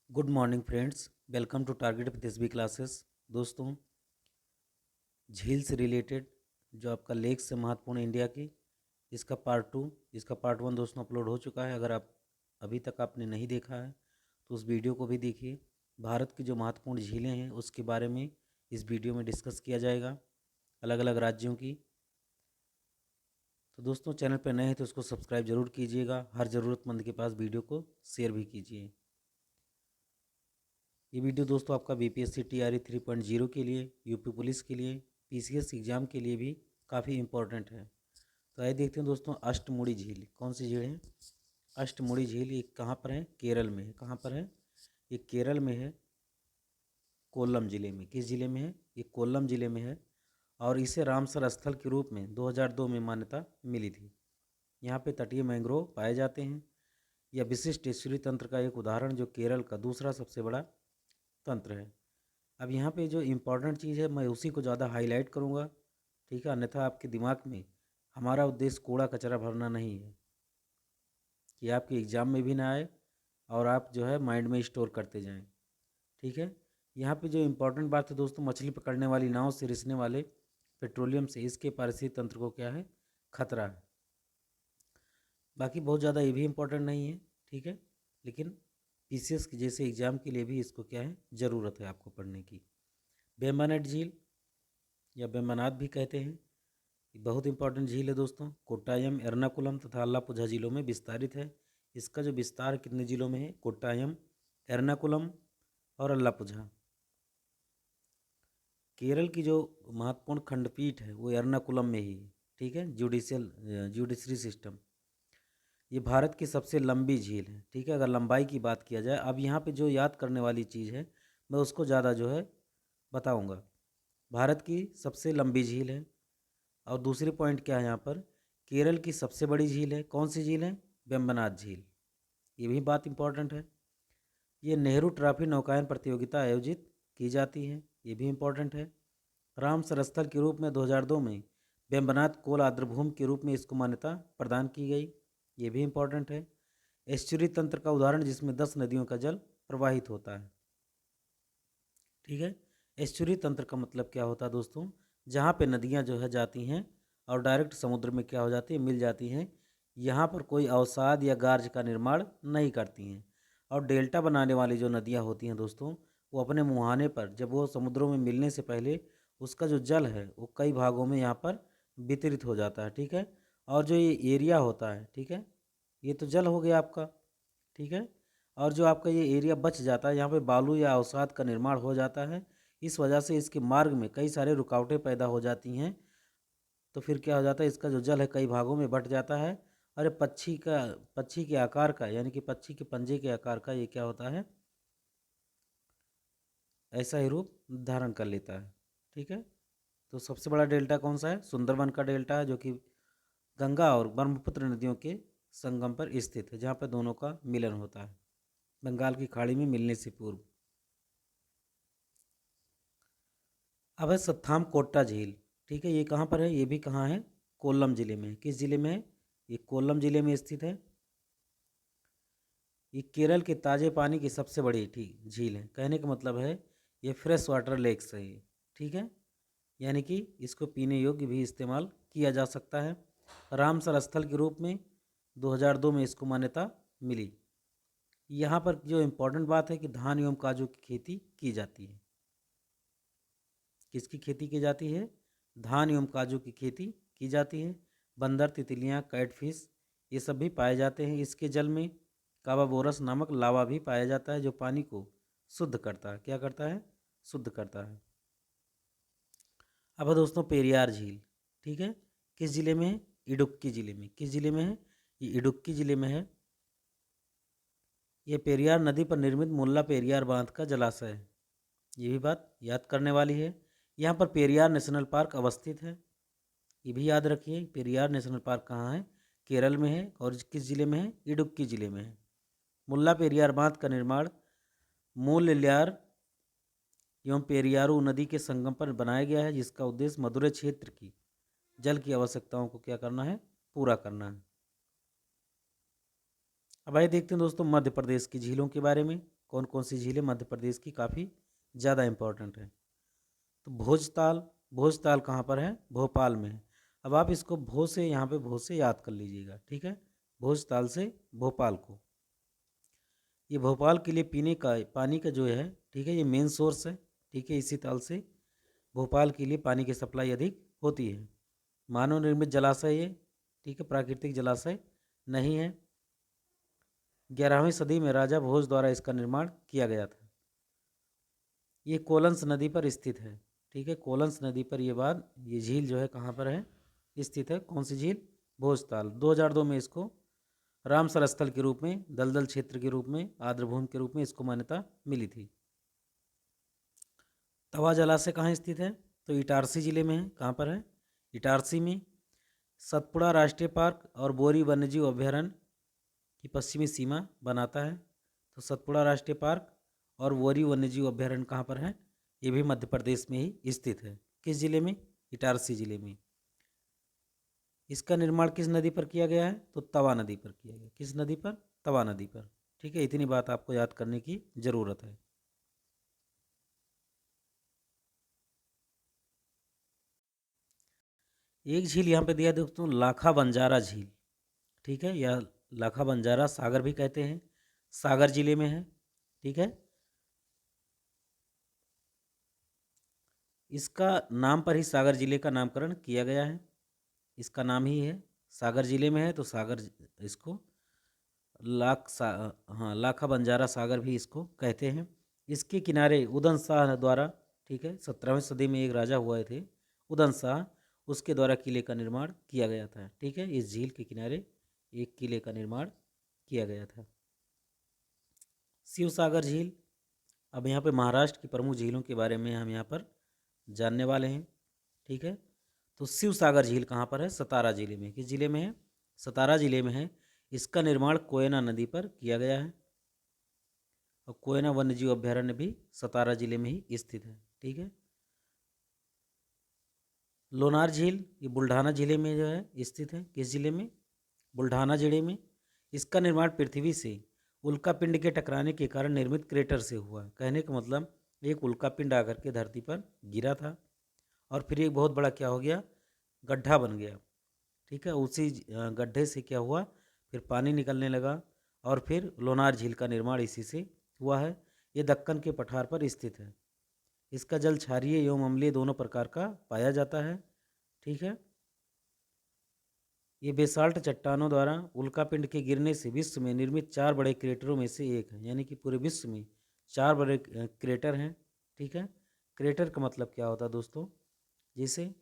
Good morning friends, welcome to target with SB classes. दोस्तों, झील से रिलेटेड जो आपका लेक से महत्वपूर्ण इंडिया की, इसका पार्ट 2, इसका पार्ट 1 दोस्तों अपलोड हो चुका है। अगर आप अभी तक आपने नहीं देखा है तो उस वीडियो को भी देखिए। भारत की जो महत्वपूर्ण झीलें हैं उसके बारे में इस वीडियो में डिस्कस किया जाएगा, अलग अलग राज्यों की। तो दोस्तों, चैनल पर नए हैं तो उसको सब्सक्राइब जरूर कीजिएगा। हर ज़रूरतमंद के पास वीडियो को शेयर भी कीजिए। ये वीडियो दोस्तों आपका बीपीएससी टीआरई 3.0 के लिए, यूपी पुलिस के लिए, पीसीएस एग्जाम के लिए भी काफ़ी इम्पोर्टेंट है। तो आइए देखते हैं दोस्तों, अष्टमुड़ी झील कौन सी झील है। अष्टमुड़ी झील ये कहाँ पर है? केरल में है। कहाँ पर है? ये केरल में है, कोल्लम ज़िले में। किस ज़िले में है? ये कोल्लम ज़िले में है। और इसे रामसर स्थल के रूप में 2002 में मान्यता मिली थी। यहाँ पे तटीय मैंग्रोव पाए जाते हैं। यह विशिष्ट एस्चुरी तंत्र का एक उदाहरण, जो केरल का दूसरा सबसे बड़ा तंत्र है। अब यहाँ पे जो इम्पोर्टेंट चीज़ है मैं उसी को ज़्यादा हाईलाइट करूँगा, ठीक है। अन्यथा आपके दिमाग में, हमारा उद्देश्य कूड़ा कचरा भरना नहीं है कि आपके एग्ज़ाम में भी ना आए और आप जो है माइंड में स्टोर करते जाएं, ठीक है। यहाँ पे जो इम्पोर्टेंट बात है दोस्तों, मछली पकड़ने वाली नाव से रिसने वाले पेट्रोलियम से इसके पारिस्थितिक तंत्र को क्या है? खतरा है। बाकी बहुत ज़्यादा ये भी इम्पोर्टेंट नहीं है, ठीक है। लेकिन पीसीएस के जैसे एग्ज़ाम के लिए भी इसको क्या है? ज़रूरत है आपको पढ़ने की। वेम्बनाड झील या वेम्बनाड भी कहते हैं, ये बहुत इंपॉर्टेंट झील है दोस्तों। कोट्टायम, एर्नाकुलम तथा अलाप्पुझा जिलों में विस्तारित है। इसका जो विस्तार कितने जिलों में है? कोट्टायम, एर्नाकुलम और अलाप्पुझा। केरल की जो महत्वपूर्ण खंडपीठ है वो एर्नाकुलम में ही है, ठीक है। जुडिशरी सिस्टम, ये भारत की सबसे लंबी झील है, ठीक है। अगर लंबाई की बात किया जाए, अब यहाँ पे जो याद करने वाली चीज़ है मैं उसको ज़्यादा जो है बताऊँगा। भारत की सबसे लंबी झील है। और दूसरी पॉइंट क्या है यहाँ पर? केरल की सबसे बड़ी झील है। कौन सी झील है? वेम्बनाड झील। ये भी बात इंपॉर्टेंट है। ये नेहरू ट्रॉफी नौकायन प्रतियोगिता आयोजित की जाती है, ये भी इम्पोर्टेंट है। रामसर स्थल के रूप में 2002 में वेम्बनाड कोल आर्द्रभूमि के रूप में इसको मान्यता प्रदान की गई, ये भी इम्पोर्टेंट है। एस्चुरी तंत्र का उदाहरण जिसमें 10 नदियों का जल प्रवाहित होता है, ठीक है। एस्चुरी तंत्र का मतलब क्या होता है दोस्तों? जहाँ पे नदियाँ जो है जाती हैं और डायरेक्ट समुद्र में क्या हो जाती है? मिल जाती हैं। यहाँ पर कोई अवसाद या गार्ज का निर्माण नहीं करती हैं। और डेल्टा बनाने वाली जो नदियाँ होती हैं दोस्तों, वो अपने मुहाने पर जब वो समुद्रों में मिलने से पहले उसका जो जल है वो कई भागों में यहाँ पर वितरित हो जाता है, ठीक है। और जो ये एरिया होता है, ठीक है, ये तो जल हो गया आपका, ठीक है। और जो आपका ये एरिया बच जाता है, यहाँ पे बालू या अवसाद का निर्माण हो जाता है। इस वजह से इसके मार्ग में कई सारे रुकावटें पैदा हो जाती हैं। तो फिर क्या हो जाता है? इसका जो जल है कई भागों में बट जाता है। अरे पक्षी के आकार का, यानी कि पक्षी के पंजे के आकार का ये क्या होता है? ऐसा ही रूप धारण कर लेता है, ठीक है। तो सबसे बड़ा डेल्टा कौन सा है? सुंदरबन का डेल्टा है, जो कि गंगा और ब्रह्मपुत्र नदियों के संगम पर स्थित है, जहाँ पर दोनों का मिलन होता है बंगाल की खाड़ी में मिलने से पूर्व। अब है सत्थाम कोट्टा झील, ठीक है। ये कहाँ पर है? ये भी कहाँ है? कोल्लम जिले में। किस जिले में है? ये कोल्लम जिले में स्थित है। ये केरल के ताज़े पानी की सबसे बड़ी ठीक झील है। कहने का मतलब है ये फ्रेश वाटर लेक्स है ये, ठीक है। यानी कि इसको पीने योग्य भी इस्तेमाल किया जा सकता है। रामसर स्थल के रूप में 2002 में इसको मान्यता मिली। यहाँ पर जो इम्पोर्टेंट बात है कि धान एवं काजू की खेती की जाती है। किसकी खेती की जाती है? धान एवं काजू की खेती की जाती है। बंदर, तितलियाँ, कैटफिश ये सब भी पाए जाते हैं। इसके जल में काबाबोरस नामक लावा भी पाया जाता है, जो पानी को शुद्ध करता है। क्या करता है? शुद्ध करता है। अब है दोस्तों पेरियार झील, ठीक है। किस जिले में है? इडुक्की जिले में। किस जिले में है? ये इडुक्की जिले में है। ये पेरियार नदी पर निर्मित मुल्ला पेरियार बांध का जलाशय है, ये भी बात याद करने वाली है। यहाँ पर पेरियार नेशनल पार्क अवस्थित है, ये भी याद रखिए। पेरियार नेशनल पार्क कहाँ है? केरल में है। और किस जिले में है? इडुक्की जिले में है। मुल्ला पेरियार बांध का निर्माण मूलल्यार एवं पेरियारू नदी के संगम पर बनाया गया है, जिसका उद्देश्य मदुरै क्षेत्र की जल की आवश्यकताओं को क्या करना है? पूरा करना है। अब आइए देखते हैं दोस्तों मध्य प्रदेश की झीलों के बारे में। कौन कौन सी झीलें मध्य प्रदेश की काफ़ी ज़्यादा इम्पोर्टेंट है। तो भोजताल, भोजताल कहाँ पर है? भोपाल में है। अब आप इसको भो से, यहाँ पे भो से याद कर लीजिएगा, ठीक है। भोजताल से भोपाल को, ये भोपाल के लिए पीने का पानी का जो है, ठीक है, ये मेन सोर्स है, ठीक है। इसी ताल से भोपाल के लिए पानी की सप्लाई अधिक होती है। मानव निर्मित जलाशय ये, ठीक है, प्राकृतिक जलाशय नहीं है। 11वीं सदी में राजा भोज द्वारा इसका निर्माण किया गया था। ये कोलंस नदी पर स्थित है, ठीक है। कोलंस नदी पर ये झील जो है कहाँ पर है? स्थित है। कौन सी झील? भोजताल। 2002 में इसको रामसर स्थल के रूप में, दलदल क्षेत्र के रूप में, आर्द्रभूमि के रूप में इसको मान्यता मिली थी। तवा जलाशय कहाँ स्थित है? तो इटारसी जिले में है। कहाँ पर है? इटारसी में। सतपुड़ा राष्ट्रीय पार्क और बोरी वन्यजीव अभ्यारण्य की पश्चिमी सीमा बनाता है। तो सतपुड़ा राष्ट्रीय पार्क और बोरी वन्यजीव अभ्यारण्य कहाँ पर है? ये भी मध्य प्रदेश में ही स्थित है। किस जिले में? इटारसी जिले में। इसका निर्माण किस नदी पर किया गया है? तो तवा नदी पर किया गया। किस नदी पर? तवा नदी पर, ठीक है। इतनी बात आपको याद करने की ज़रूरत है। एक झील यहाँ पे दिया दोस्तों, लाखा बंजारा झील, ठीक है। या लाखा बंजारा सागर भी कहते हैं, सागर जिले में है, ठीक है। इसका नाम पर ही सागर जिले का नामकरण किया गया है। इसका नाम ही है, सागर जिले में है तो सागर, इसको हाँ, लाखा बंजारा सागर भी इसको कहते हैं। इसके किनारे उदन शाह द्वारा, ठीक है, 17वीं सदी में एक राजा हुए थे उदन शाह, उसके द्वारा किले का निर्माण किया गया था, ठीक है। इस झील के किनारे एक किले का निर्माण किया गया था। शिव सागर झील। अब यहाँ पे महाराष्ट्र की प्रमुख झीलों के बारे में हम यहाँ पर जानने वाले हैं, ठीक है। तो शिव सागर झील कहाँ पर है? सतारा जिले में। किस जिले में है? सतारा जिले में है। इसका निर्माण कोयना नदी पर किया गया है और कोयना वन्यजीव अभ्यारण्य भी सतारा जिले में ही स्थित है, ठीक है। लोनार झील, ये बुल्ढाना जिले में जो है स्थित है। किस जिले में? बुल्ढाना जिले में। इसका निर्माण पृथ्वी से उल्कापिंड के टकराने के कारण निर्मित क्रेटर से हुआ। कहने का मतलब, एक उल्कापिंड आकर के धरती पर गिरा था और फिर एक बहुत बड़ा क्या हो गया? गड्ढा बन गया, ठीक है। उसी गड्ढे से क्या हुआ? फिर पानी निकलने लगा और फिर लोनार झील का निर्माण इसी से हुआ है। ये दक्कन के पठार पर स्थित है। इसका जल क्षारीय एवं अम्लीय दोनों प्रकार का पाया जाता है, ठीक है। ये बेसाल्ट चट्टानों द्वारा उल्कापिंड के गिरने से विश्व में निर्मित 4 बड़े क्रेटरों में से एक है। यानी कि पूरे विश्व में 4 बड़े क्रेटर हैं, ठीक है। क्रेटर का मतलब क्या होता है दोस्तों? जैसे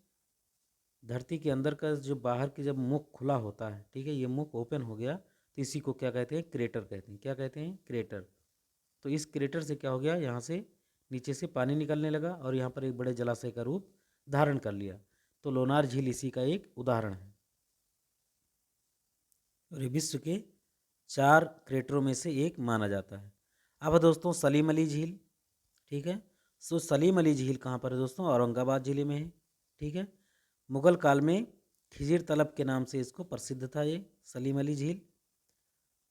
धरती के अंदर का जो बाहर की जब मुख खुला होता है, ठीक है, ये मुख ओपन हो गया तो इसी को क्या कहते हैं? क्रेटर कहते हैं। क्या कहते हैं? क्रेटर। तो इस क्रेटर से क्या हो गया? यहाँ से नीचे से पानी निकलने लगा और यहाँ पर एक बड़े जलाशय का रूप धारण कर लिया। तो लोनार झील इसी का एक उदाहरण है और ये विश्व के 4 क्रेटरों में से एक माना जाता है। अब दोस्तों सलीम अली झील, ठीक है। सो सलीम अली झील कहाँ पर है दोस्तों? औरंगाबाद जिले में है, ठीक है। मुगल काल में खिजिर तलब के नाम से इसको प्रसिद्ध था ये सलीम अली झील।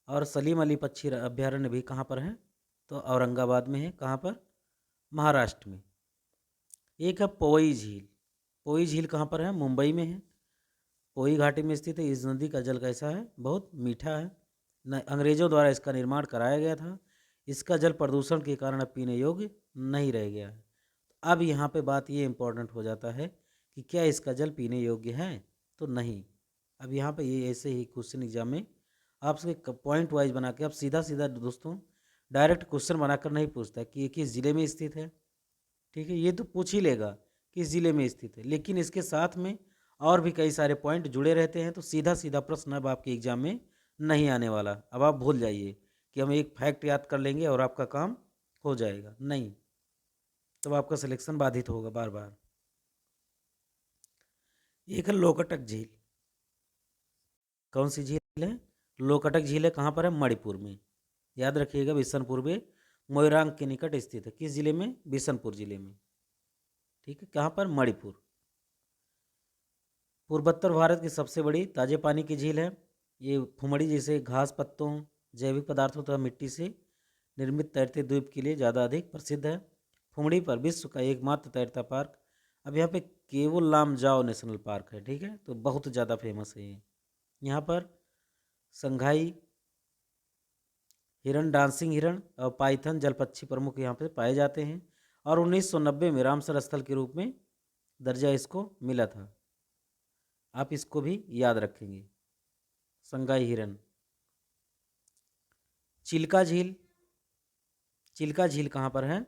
और सलीम अली पक्षी अभ्यारण्य भी कहाँ पर है? तो औरंगाबाद में है। कहाँ पर? महाराष्ट्र में। एक है पोई झील। पोई झील कहाँ पर है? मुंबई में है। पोई घाटी में स्थित है। इस नदी का जल कैसा है? बहुत मीठा है। अंग्रेजों द्वारा इसका निर्माण कराया गया था। इसका जल प्रदूषण के कारण अब पीने योग्य नहीं रह गया है। अब यहाँ पे बात ये इम्पोर्टेंट हो जाता है कि क्या इसका जल पीने योग्य है? तो नहीं। अब यहाँ पे ये ऐसे ही क्वेश्चन एग्जाम में आपसे पॉइंट वाइज बना के, आप सीधा सीधा दोस्तों डायरेक्ट क्वेश्चन बनाकर नहीं पूछता कि ये किस ज़िले में स्थित है, ठीक है। ये तो पूछ ही लेगा किस ज़िले में स्थित है, लेकिन इसके साथ में और भी कई सारे पॉइंट जुड़े रहते हैं। तो सीधा सीधा प्रश्न अब आपके एग्जाम में नहीं आने वाला। अब आप भूल जाइए कि हम एक फैक्ट याद कर लेंगे और आपका काम हो जाएगा, नहीं। तब आपका सिलेक्शन बाधित होगा बार बार। एक है लोकटक झील। कौन सी झील है? लोकटक झील है। कहाँ पर है? मणिपुर में। याद रखिएगा, बिशनपुर में, मोइरांग के निकट स्थित है। किस जिले में? बिशनपुर जिले में, ठीक है। कहाँ पर? मणिपुर। पूर्वोत्तर भारत की सबसे बड़ी ताजे पानी की झील है। ये फुमड़ी जैसे घास पत्तों जैविक पदार्थों तथा मिट्टी से निर्मित तैरते द्वीप के लिए ज़्यादा अधिक प्रसिद्ध है। फुमड़ी पर विश्व का एकमात्र तैरता पार्क। अब यहाँ पे केवल लामजाओ नेशनल पार्क है, ठीक है, तो बहुत ज़्यादा फेमस है ये। यहाँ पर संघाई हिरण, डांसिंग हिरण और पाइथन जलपक्षी प्रमुख यहाँ पे पाए जाते हैं। और 1990 में रामसर स्थल के रूप में दर्जा इसको मिला था। आप इसको भी याद रखेंगे, संगाई हिरण। चिल्का झील, चिल्का झील कहाँ पर है?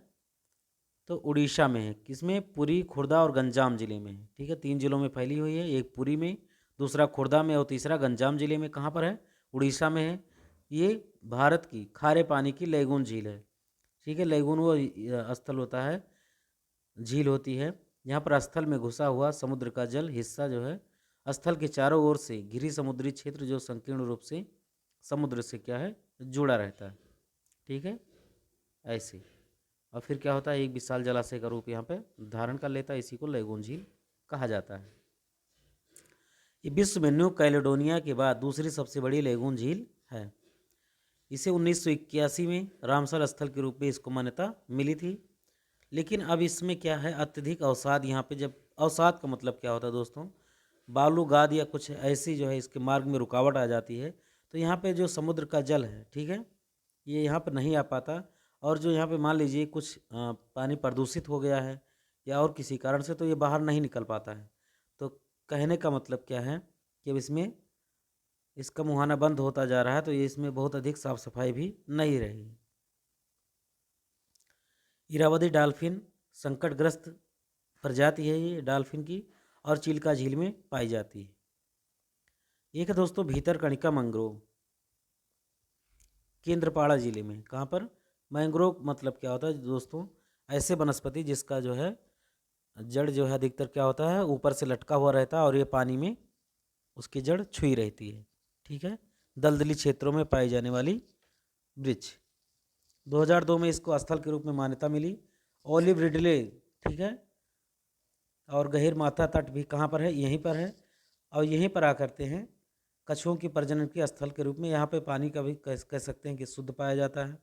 तो उड़ीसा में है। किसमें? पुरी, खुर्दा और गंजाम जिले में है, ठीक है। 3 जिलों में फैली हुई है, एक पुरी में, दूसरा खुर्दा में और तीसरा गंजाम जिले में। कहाँ पर है? उड़ीसा में है। ये भारत की खारे पानी की लैगून झील है, ठीक है। लैगून वो स्थल होता है, झील होती है यहाँ पर स्थल में घुसा हुआ समुद्र का जल हिस्सा जो है स्थल के चारों ओर से घिरी समुद्री क्षेत्र जो संकीर्ण रूप से समुद्र से क्या है, जुड़ा रहता है, ठीक है, ऐसे। और फिर क्या होता है, एक विशाल जलाशय का रूप यहाँ पे धारण कर लेता है, इसी को लैगून झील कहा जाता है। ये विश्व में न्यू कैलेडोनिया के बाद दूसरी सबसे बड़ी लैगून झील है। इसे 1981 में रामसर स्थल के रूप में इसको मान्यता मिली थी। लेकिन अब इसमें क्या है, अत्यधिक अवसाद यहाँ पे, जब अवसाद का मतलब क्या होता है दोस्तों, बालू गाद या कुछ ऐसी जो है इसके मार्ग में रुकावट आ जाती है, तो यहाँ पे जो समुद्र का जल है, ठीक है, ये यहाँ पर नहीं आ पाता। और जो यहाँ पे मान लीजिए कुछ पानी प्रदूषित हो गया है या और किसी कारण से, तो ये बाहर नहीं निकल पाता है। तो कहने का मतलब क्या है कि अब इसमें इसका मुहाना बंद होता जा रहा है, तो ये इसमें बहुत अधिक साफ सफाई भी नहीं रही। इरावदी डॉल्फिन संकटग्रस्त प्रजाति है ये डॉल्फिन की, और चिल्का झील में पाई जाती है। एक है दोस्तों भीतरकनिका मैंग्रोव, केंद्रपाड़ा जिले में। कहाँ पर? मैंग्रोव मतलब क्या होता है दोस्तों, ऐसे वनस्पति जिसका जो है जड़ जो है अधिकतर क्या होता है, ऊपर से लटका हुआ रहता है और ये पानी में उसकी जड़ छुई रहती है, ठीक है। दलदली क्षेत्रों में पाई जाने वाली वृक्ष। 2002 में इसको स्थल के रूप में मान्यता मिली। ओलिव रिडले, ठीक है, और गहीर माथा तट भी कहाँ पर है? यहीं पर है। और यहीं पर आ करते हैं कछुओं की प्रजनन के स्थल के रूप में। यहाँ पे पानी का भी कह सकते हैं कि शुद्ध पाया जाता है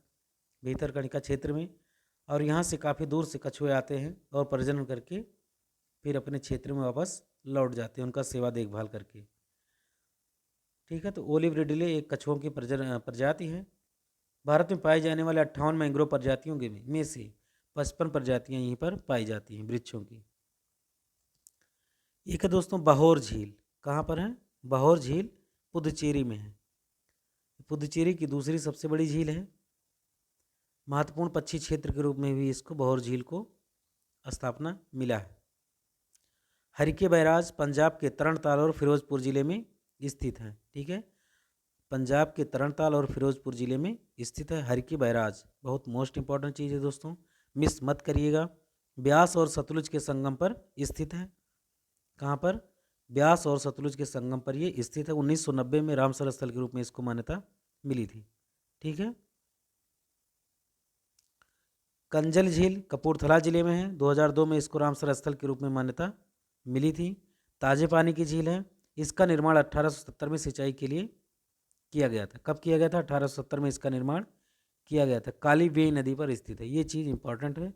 भीतरकनिका क्षेत्र में। और यहाँ से काफ़ी दूर से कछुए आते हैं और प्रजनन करके फिर अपने क्षेत्र में वापस लौट जाते हैं, उनका सेवा देखभाल करके, ठीक है। तो ओलिव रिडले एक कछुओं की प्रजाति है। भारत में पाए जाने वाले 58 मैंग्रोव प्रजातियों के में से 55 प्रजातियाँ यहीं पर पाई जाती हैं वृक्षों की। एक है दोस्तों बहोर झील। कहाँ पर है? बहोर झील पुदुचेरी में है। पुदुचेरी की दूसरी सबसे बड़ी झील है। महत्वपूर्ण पक्षी क्षेत्र के रूप में भी इसको बहोर झील को स्थापना मिला है। हरिके बैराज पंजाब के तरनताल और फिरोजपुर जिले में स्थित है, ठीक है। पंजाब के तरनताल और फिरोजपुर जिले में स्थित है हरिके बैराज। बहुत मोस्ट इंपॉर्टेंट चीज़ है दोस्तों, मिस मत करिएगा। ब्यास और सतलुज के संगम पर स्थित है। कहाँ पर? ब्यास और सतलुज के संगम पर ये स्थित है। 1990 में रामसर स्थल के रूप में इसको मान्यता मिली थी, ठीक है। कंजल झील कपूरथला जिले में है। 2002 में इसको रामसर स्थल के रूप में मान्यता मिली थी। ताजे पानी की झील है। इसका निर्माण 1870 में सिंचाई के लिए किया गया था। कब किया गया था? 1870 में इसका निर्माण किया गया था। काली बेई नदी पर स्थित है, ये चीज़ इंपॉर्टेंट है,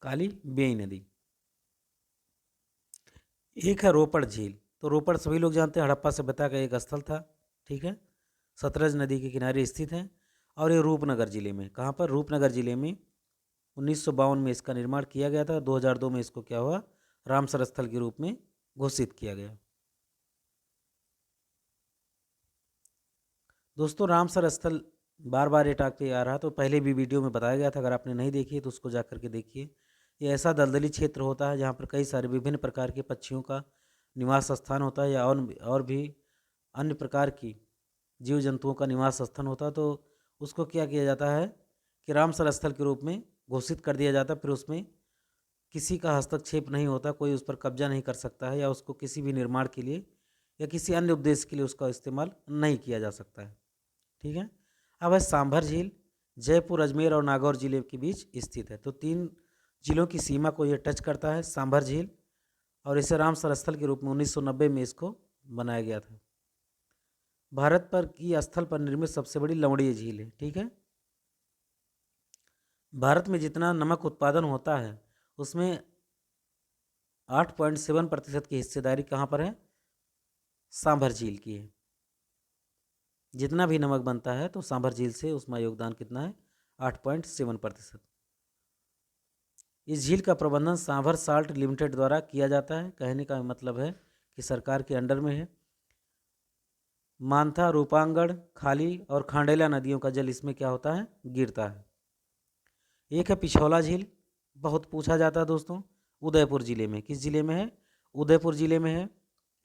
काली बेई नदी। एक है रोपड़ झील। तो रोपड़ सभी लोग जानते हैं, हड़प्पा सभ्यता का एक स्थल था, ठीक है, सतलज नदी के किनारे स्थित है। और ये रूपनगर जिले में। कहाँ पर? रूपनगर जिले में 1952 में इसका निर्माण किया गया था। 2002 में इसको क्या हुआ, रामसर स्थल के रूप में घोषित किया गया। दोस्तों रामसर स्थल बार बार ये टाक पे आ रहा, तो पहले भी वीडियो में बताया गया था, अगर आपने नहीं देखी है तो उसको जा करके देखिए। ये ऐसा दलदली क्षेत्र होता है जहाँ पर कई सारे विभिन्न प्रकार के पक्षियों का निवास स्थान होता है, या और भी अन्य प्रकार की जीव जंतुओं का निवास स्थान होता है। तो उसको क्या किया जाता है कि रामसर स्थल के रूप में घोषित कर दिया जाता है। फिर उसमें किसी का हस्तक्षेप नहीं होता, कोई उस पर कब्जा नहीं कर सकता है, या उसको किसी भी निर्माण के लिए या किसी अन्य उद्देश्य के लिए उसका इस्तेमाल नहीं किया जा सकता है, ठीक है। अब है सांभर झील, जयपुर, अजमेर और नागौर जिले के बीच स्थित है। तो 3 जिलों की सीमा को यह टच करता है सांभर झील, और इसे रामसर स्थल के रूप में 1990 में इसको बनाया गया था। भारत पर की स्थल पर निर्मित सबसे बड़ी लवणीय झील है। ठीक है, भारत में जितना नमक उत्पादन होता है उसमें 8.7% की हिस्सेदारी कहाँ पर है? सांभर झील की है। जितना भी नमक बनता है तो सांभर झील से उसमें योगदान कितना है? 8.7%। इस झील का प्रबंधन सांभर साल्ट लिमिटेड द्वारा किया जाता है। कहने का मतलब है कि सरकार के अंडर में है। मानथा, रूपांगण, खाली और खांडेला नदियों का जल इसमें क्या होता है? गिरता है। एक है पिछौला झील, बहुत पूछा जाता है दोस्तों, उदयपुर जिले में। किस जिले में है? उदयपुर जिले में है।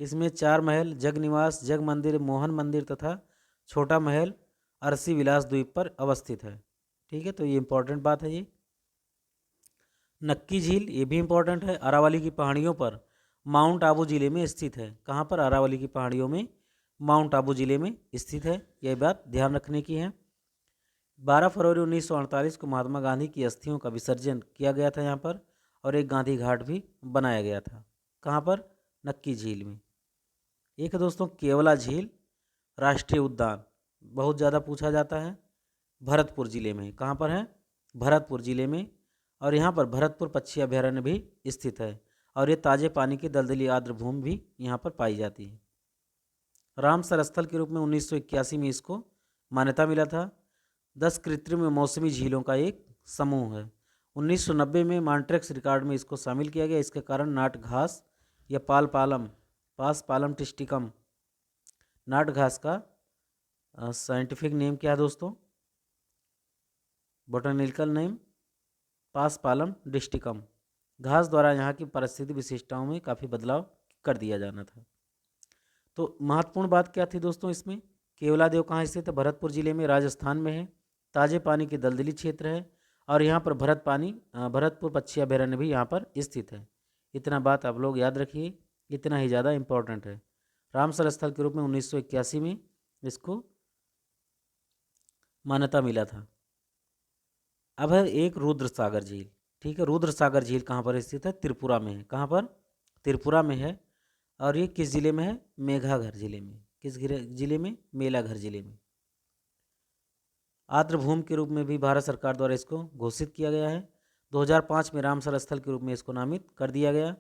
इसमें 4 महल, जग निवास, जग मंदिर, मोहन मंदिर तथा छोटा महल अरसी विलास द्वीप पर अवस्थित है। ठीक है, तो ये इंपॉर्टेंट बात है। ये नक्की झील, ये भी इंपॉर्टेंट है, अरावली की पहाड़ियों पर माउंट आबू जिले में स्थित है। कहाँ पर? अरावली की पहाड़ियों में माउंट आबू जिले में स्थित है। यह बात ध्यान रखने की है। 12 फरवरी 1948 को महात्मा गांधी की अस्थियों का विसर्जन किया गया था यहाँ पर, और एक गांधी घाट भी बनाया गया था। कहाँ पर? नक्की झील में। एक है दोस्तों केवला झील राष्ट्रीय उद्यान, बहुत ज़्यादा पूछा जाता है, भरतपुर जिले में। कहाँ पर है? भरतपुर जिले में। और यहाँ पर भरतपुर पक्षी अभयारण्य भी स्थित है, और ये ताजे पानी की दलदली आर्द्र भूमि भी यहाँ पर पाई जाती है। रामसर स्थल के रूप में 1981 में इसको मान्यता मिला था। 10 कृत्रिम मौसमी झीलों का एक समूह है। 1990 में मॉन्ट्रेक्स रिकॉर्ड में इसको शामिल किया गया। इसके कारण नाट घास या पास पालम टिस्टिकम, नाट घास का साइंटिफिक नेम क्या है दोस्तों? बोटानिकल नेम पास पालम डिस्टिकम। घास द्वारा यहाँ की परिस्थिति विशेषताओं में काफ़ी बदलाव कर दिया जाना था। तो महत्वपूर्ण बात क्या थी दोस्तों इसमें? केवलादेव कहाँ स्थित है? भरतपुर जिले में, राजस्थान में है। ताजे पानी के दलदली क्षेत्र है, और यहाँ पर भरतपुर पक्षी अभयारण्य भी यहाँ पर स्थित है। इतना बात आप लोग याद रखिए, इतना ही ज़्यादा इम्पोर्टेंट है। रामसर स्थल के रूप में 1981 में इसको मान्यता मिला था। अब है एक रुद्र सागर झील। ठीक है, रुद्र सागर झील कहाँ पर स्थित है? त्रिपुरा में है। कहाँ पर? त्रिपुरा में है। और ये किस जिले में है? मेघाघर जिले में। किस जिले में? मेलाघर जिले में। आर्द्रभूमि के रूप में भी भारत सरकार द्वारा इसको घोषित किया गया है। 2005 में रामसर स्थल के रूप में इसको नामित कर दिया गया।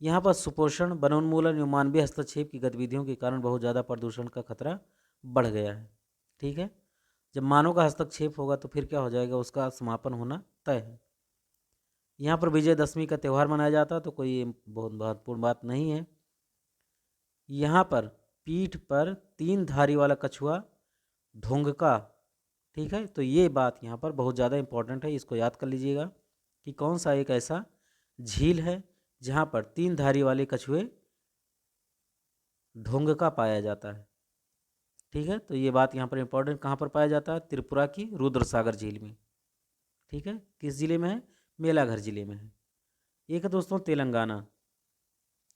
यहाँ पर सुपोषण, वनोन्मूलन एवं मानवीय हस्तक्षेप की गतिविधियों के कारण बहुत ज़्यादा प्रदूषण का खतरा बढ़ गया है। ठीक है, जब मानव का हस्तक्षेप होगा तो फिर क्या हो जाएगा? उसका समापन होना तय है। यहाँ पर विजयदशमी का त्यौहार मनाया जाता है, तो कोई बहुत महत्वपूर्ण बात नहीं है। यहाँ पर पीठ पर 3 धारी वाला कछुआ ढोंगका, ठीक है, तो ये बात यहाँ पर बहुत ज़्यादा इंपॉर्टेंट है, इसको याद कर लीजिएगा कि कौन सा एक ऐसा झील है जहाँ पर 3 धारी वाले कछुए ढोंगका पाया जाता है। ठीक है, तो ये बात यहाँ पर इंपॉर्टेंट, कहाँ पर पाया जाता है? त्रिपुरा की रुद्र सागर झील में। ठीक है, किस जिले में है? मेलाघर जिले में है। एक है दोस्तों तेलंगाना।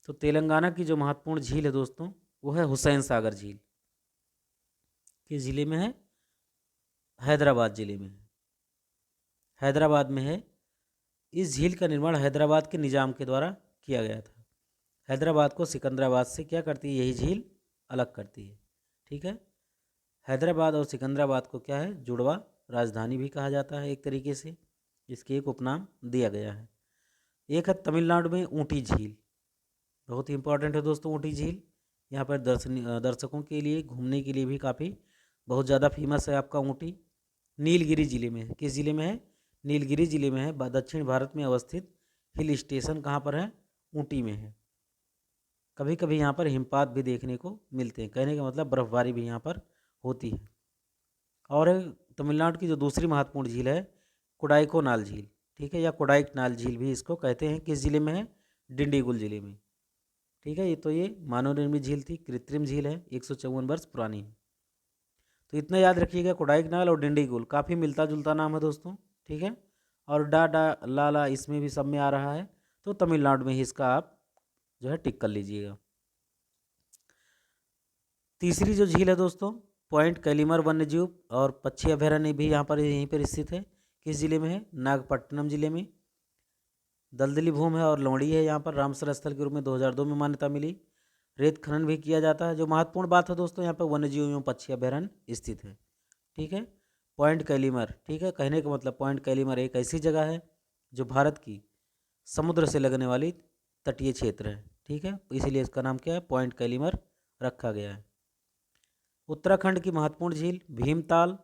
तो तेलंगाना की जो महत्वपूर्ण झील है दोस्तों, वो है हुसैन सागर झील। किस जिले में है? हैदराबाद जिले में है। हैदराबाद में है। इस झील का निर्माण हैदराबाद के निज़ाम के द्वारा किया गया था। हैदराबाद को सिकंदराबाद से क्या करती है? यही झील अलग करती है। ठीक है, हैदराबाद और सिकंदराबाद को क्या है? जुड़वा राजधानी भी कहा जाता है एक तरीके से, इसके एक उपनाम दिया गया है। एक है तमिलनाडु में ऊटी झील, बहुत ही इंपॉर्टेंट है दोस्तों ऊटी झील। यहाँ पर दर्शकों के लिए घूमने के लिए भी काफ़ी बहुत ज़्यादा फेमस है आपका ऊटी। नीलगिरी जिले में है। किस जिले में है? नीलगिरी जिले में है। दक्षिण भारत में अवस्थित हिल स्टेशन कहाँ पर है? ऊटी में है। कभी कभी यहाँ पर हिमपात भी देखने को मिलते हैं, कहने का मतलब बर्फबारी भी यहाँ पर होती है। और तमिलनाडु की जो दूसरी महत्वपूर्ण झील है कोडाइकोनाल झील, ठीक है, या कोडाइकनाल झील भी इसको कहते हैं। किस जिले में है? डिंडीगुल जिले में। ठीक है, ये मानव निर्मित झील थी, कृत्रिम झील है, 154 वर्ष पुरानी है। तो इतना याद रखिएगा, कोडाइकनाल और डिंडीगुल काफ़ी मिलता जुलता नाम है दोस्तों। ठीक है, और डा डा ला ला इसमें भी सब में आ रहा है, तो तमिलनाडु में ही इसका आप जो है टिक कर लीजिएगा। तीसरी जो झील है दोस्तों, पॉइंट कैलीमर वन्यजीव और पक्षी अभयारण्य भी यहाँ पर यहीं पर स्थित है। किस जिले में है? नागपट्टनम जिले में। दलदली भूमि है और लवड़ी है। यहाँ पर रामसर स्थल के रूप में 2002 में मान्यता मिली। रेत खनन भी किया जाता है। जो महत्वपूर्ण बात है दोस्तों, यहाँ पर वन्यजीव एवं पक्षी अभ्यारण्य स्थित है। ठीक है। पॉइंट कैलीमर, ठीक है, कहने का मतलब पॉइंट कैलीमर एक ऐसी जगह है जो भारत की समुद्र से लगने वाली तटीय क्षेत्र है। ठीक है, इसीलिए इसका नाम क्या है, पॉइंट कैलीमर रखा गया है। उत्तराखंड की महत्वपूर्ण झील भीमताल।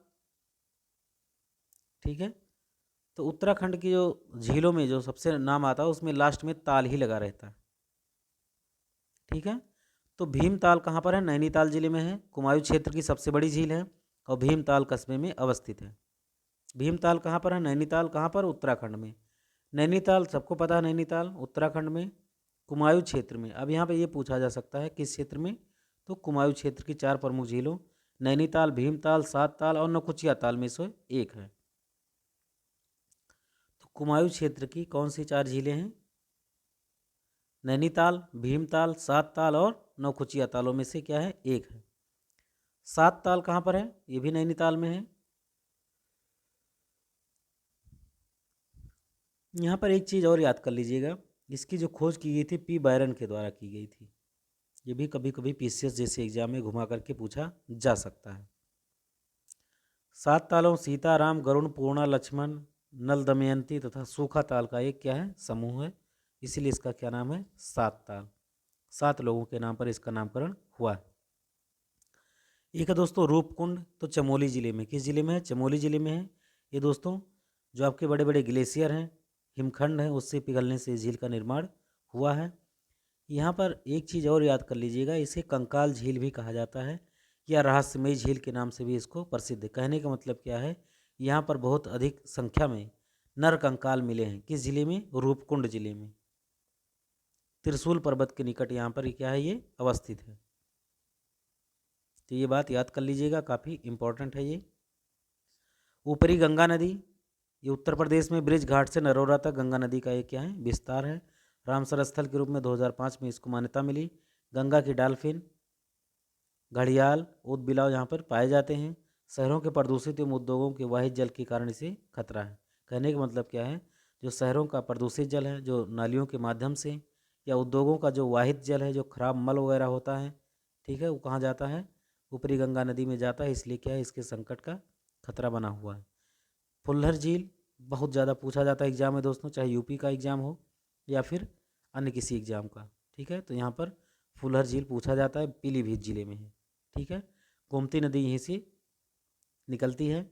ठीक है, तो उत्तराखंड की जो झीलों में जो सबसे नाम आता है उसमें लास्ट में ताल ही लगा रहता है। ठीक है, तो भीमताल कहाँ पर है, नैनीताल जिले में है। कुमायूं क्षेत्र की सबसे बड़ी झील है और भीमताल कस्बे में अवस्थित है। भीमताल कहाँ पर है, नैनीताल कहाँ पर, उत्तराखंड में। नैनीताल सबको पता है, नैनीताल उत्तराखंड में कुमायूं क्षेत्र में। अब यहाँ पे ये पूछा जा सकता है किस क्षेत्र में, तो कुमायूं क्षेत्र की 4 प्रमुख झीलों नैनीताल, भीमताल, सात ताल और नौकुचिया ताल में से एक है। तो कुमायूं क्षेत्र की कौन सी 4 झीलें हैं, नैनीताल, भीमताल, सात ताल और नौकुचिया तालों में से क्या है, एक है। सात ताल कहाँ पर है, ये भी नैनीताल में है। यहाँ पर एक चीज़ और याद कर लीजिएगा, इसकी जो खोज की गई थी पी बायरन के द्वारा की गई थी। ये भी कभी कभी पीसीएस जैसे एग्जाम में घुमा करके पूछा जा सकता है। सात तालों सीताराम, गरुण, पूर्णा, लक्ष्मण, नल दमयंती तथा सूखा ताल का एक क्या है, समूह है। इसीलिए इसका क्या नाम है, सात ताल। 7 लोगों के नाम पर इसका नामकरण हुआ है। एक है दोस्तों रूपकुंड, तो चमोली जिले में, किस जिले में है, चमोली जिले में है। ये दोस्तों जो आपके बड़े बड़े ग्लेशियर हैं, हिमखंड हैं, उससे पिघलने से झील का निर्माण हुआ है। यहाँ पर एक चीज़ और याद कर लीजिएगा, इसे कंकाल झील भी कहा जाता है या रहस्यमयी झील के नाम से भी इसको प्रसिद्ध है। कहने का मतलब क्या है, यहाँ पर बहुत अधिक संख्या में नर कंकाल मिले हैं। किस जिले में, रूपकुंड जिले में। त्रिशूल पर्वत के निकट यहाँ पर क्या है, ये अवस्थित है। तो ये बात याद कर लीजिएगा, काफ़ी इम्पोर्टेंट है ये। ऊपरी गंगा नदी, ये उत्तर प्रदेश में ब्रिज घाट से नरोरा तक गंगा नदी का एक क्या है, विस्तार है। रामसर स्थल के रूप में 2005 में इसको मान्यता मिली। गंगा की डॉल्फिन, घड़ियाल, ऊदबिलाव यहाँ पर पाए जाते हैं। शहरों के प्रदूषित एवं उद्योगों के वाहित जल के कारण इसे खतरा है। कहने का मतलब क्या है, जो शहरों का प्रदूषित जल है, जो नालियों के माध्यम से, या उद्योगों का जो वाहित जल है, जो खराब मल वगैरह होता है, ठीक है, वो कहाँ जाता है, ऊपरी गंगा नदी में जाता है। इसलिए क्या है, इसके संकट का खतरा बना हुआ है। फुल्लर झील बहुत ज़्यादा पूछा जाता है एग्जाम में दोस्तों, चाहे यूपी का एग्जाम हो या फिर अन्य किसी एग्जाम का। ठीक है, तो यहाँ पर फुल्लर झील पूछा जाता है, पीलीभीत जिले में है। ठीक है, गोमती नदी यहीं से निकलती है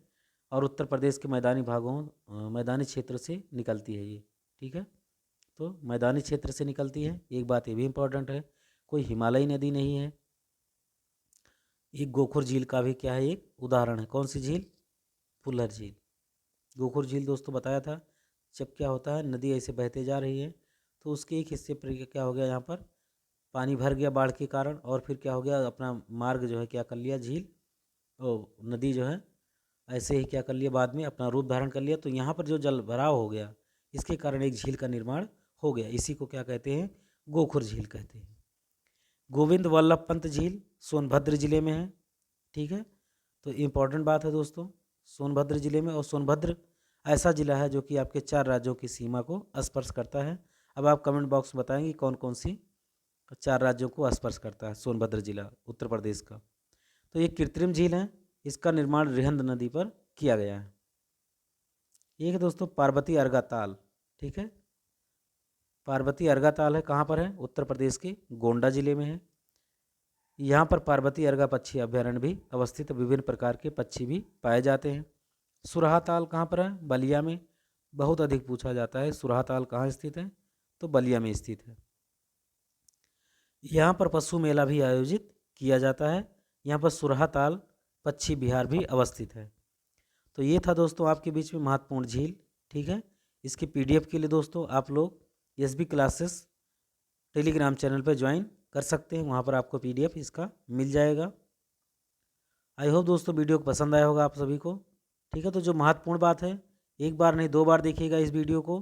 और उत्तर प्रदेश के मैदानी भागों, मैदानी क्षेत्र से निकलती है ये। ठीक है, तो मैदानी क्षेत्र से निकलती है। एक बात ये भी इम्पोर्टेंट है, कोई हिमालयी नदी नहीं है। एक गोखुर झील का भी क्या है, एक उदाहरण है। कौन सी झील, फुल्लर झील। गोखुर झील दोस्तों बताया था, जब क्या होता है, नदी ऐसे बहते जा रही है तो उसके एक हिस्से पर क्या हो गया, यहाँ पर पानी भर गया बाढ़ के कारण, और फिर क्या हो गया, अपना मार्ग जो है क्या कर लिया, झील नदी जो है ऐसे ही क्या कर लिया, बाद में अपना रूप धारण कर लिया। तो यहाँ पर जो जल भराव हो गया, इसके कारण एक झील का निर्माण हो गया। इसी को क्या कहते हैं, गोखुर झील कहते हैं। गोविंद वल्लभ पंत झील सोनभद्र जिले में है। ठीक है, तो इम्पोर्टेंट बात है दोस्तों, सोनभद्र जिले में। और सोनभद्र ऐसा जिला है जो कि आपके 4 राज्यों की सीमा को स्पर्श करता है। अब आप कमेंट बॉक्स में बताएंगे कौन कौन सी 4 राज्यों को स्पर्श करता है सोनभद्र जिला उत्तर प्रदेश का। तो ये कृत्रिम झील है, इसका निर्माण रिहंद नदी पर किया गया है। एक है दोस्तों पार्वती अर्गा ताल। ठीक है, पार्वती अर्गा ताल है, कहाँ पर है, उत्तर प्रदेश के गोंडा जिले में है। यहाँ पर पार्वती अर्गा पक्षी अभ्यारण्य भी अवस्थित, विभिन्न प्रकार के पक्षी भी पाए जाते हैं। सुरहा ताल कहाँ पर है, बलिया में। बहुत अधिक पूछा जाता है, सुरहा ताल कहाँ स्थित है, तो बलिया में स्थित है। यहाँ पर पशु मेला भी आयोजित किया जाता है। यहाँ पर सुरहा ताल पक्षी विहार भी अवस्थित है। तो ये था दोस्तों आपके बीच में महत्वपूर्ण झील। ठीक है, इसके पीडीएफ के लिए दोस्तों आप लोग एसबी क्लासेस टेलीग्राम चैनल पर ज्वाइन कर सकते हैं, वहाँ पर आपको पीडीएफ इसका मिल जाएगा। आई होप दोस्तों वीडियो को पसंद आया होगा आप सभी को। ठीक है, तो जो महत्वपूर्ण बात है, एक बार नहीं 2 बार देखिएगा इस वीडियो को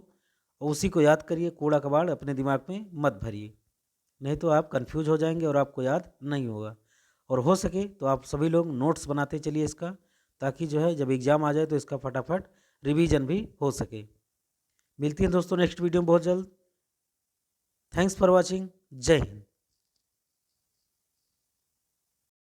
और उसी को याद करिए। कूड़ा कबाड़ अपने दिमाग में मत भरिए, नहीं तो आप कंफ्यूज हो जाएंगे और आपको याद नहीं होगा। और हो सके तो आप सभी लोग नोट्स बनाते चलिए इसका, ताकि जो है जब एग्ज़ाम आ जाए तो इसका फटाफट रिवीजन भी हो सके। मिलती हैं दोस्तों नेक्स्ट वीडियो में बहुत जल्द। Thanks for watching. जय हिंद।